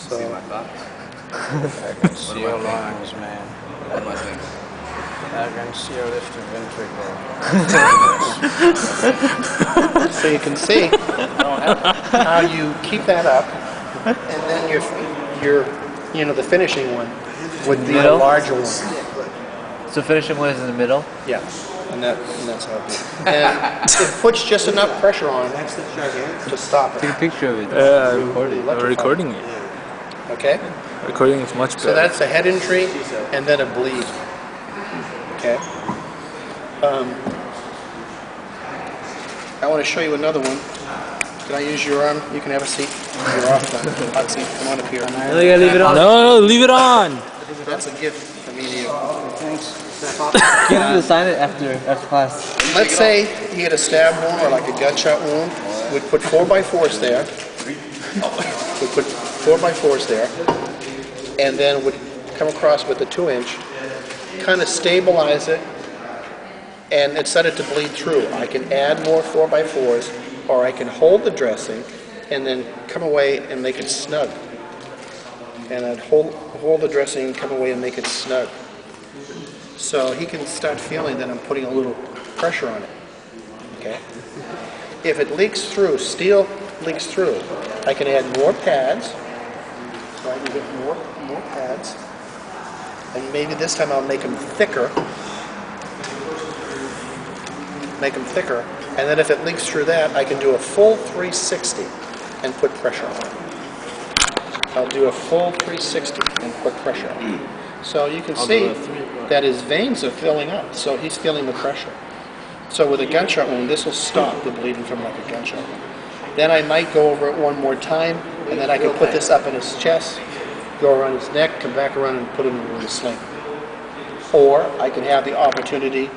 So, See my thoughts? I can see your lungs, man. What am I thinking? I can see your left ventricle. So you can see how you keep that up, and then the finishing one would be a Middle? larger one. So finishing one is in the middle? Yeah, and that's how it is. And it puts just enough pressure on to stop Take it. a picture of it. We're recording it. Okay? Recording is much better. So that's a head injury and then a bleed. Okay? I want to show you another one. Can I use your arm? You can have a seat. You're off the hot seat. Come on up here. No, you gotta leave it on. No, leave it on. That's a gift from me to you. Thanks. You have to sign it after class. Let's say you get a stab wound or like a gunshot wound. We'd put 4x4s there. We'd put 4x4s there. And then would come across with the 2-inch, kind of stabilize it, and set it to bleed through. I can add more 4x4s, or I can hold the dressing and then come away and make it snug. And I'd hold the dressing, come away and make it snug. So he can start feeling that I'm putting a little pressure on it. Okay? If it leaks through, steel leaks through, I can add more pads. So I can get more pads. And maybe this time I'll make them thicker. And then if it leaks through that, I can do a full 360 and put pressure on it. I'll do a full 360 and put pressure on it. So you can see that his veins are filling up, so he's feeling the pressure. So with a gunshot wound, this will stop the bleeding from like a gunshot wound. Then I might go over it one more time, and then I can put this up in his chest, go around his neck, come back around and put him in a sling. Or I can have the opportunity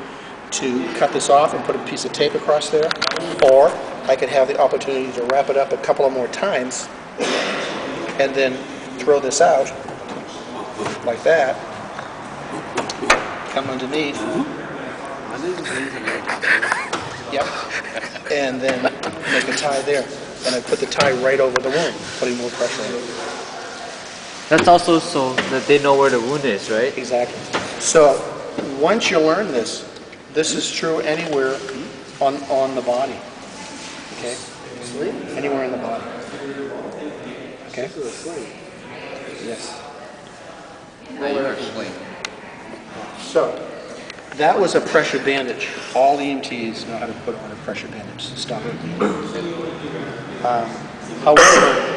to cut this off and put a piece of tape across there, or I could have the opportunity to wrap it up a couple of more times and then throw this out like that, come underneath, yep, and then make a tie there. And I put the tie right over the wound, putting more pressure on it. That's also so that they know where the wound is, right? Exactly. So once you learn this, this is true anywhere on the body. Okay? Anywhere in the body. Okay? Yes. Now you explain. So that was a pressure bandage. All EMTs know how to put on a pressure bandage to stop it.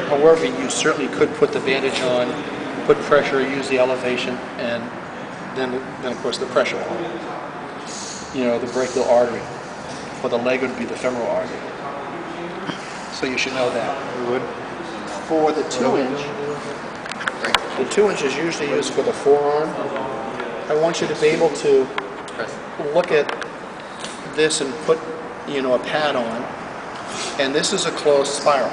However, you certainly could put the bandage on, put pressure, use the elevation, and then of course the pressure on. You know, the brachial artery. For the leg would be the femoral artery. So you should know that. For the 2-inch, the 2-inch is usually used for the forearm. I want you to be able to look at this and put, a pad on. And this is a closed spiral.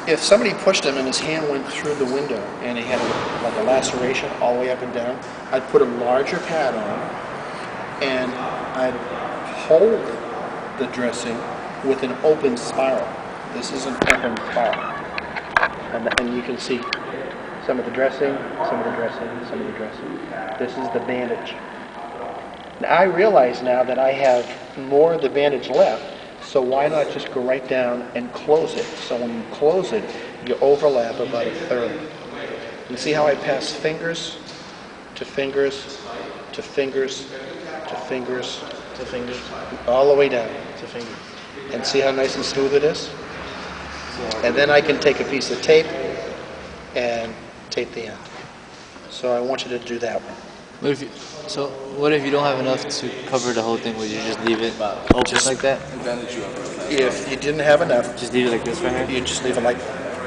If somebody pushed him and his hand went through the window and he had like a laceration all the way up and down, I'd put a larger pad on and I'd hold the dressing with an open spiral. This is an open spiral. And you can see some of the dressing, some of the dressing, some of the dressing. This is the bandage. Now I realize now that I have more of the bandage left, so why not just go right down and close it? So when you close it, you overlap about a third. You see how I pass fingers to fingers to fingers to fingers to fingers, all the way down to fingers. And see how nice and smooth it is? And then I can take a piece of tape and tape the end. So I want you to do that one. What if you don't have enough to cover the whole thing? Would you just leave it open like that? If you didn't have enough, Just leave it like this right here? you just leave it like,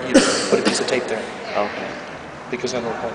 you put a piece of tape there. Okay. Because then it'll hold.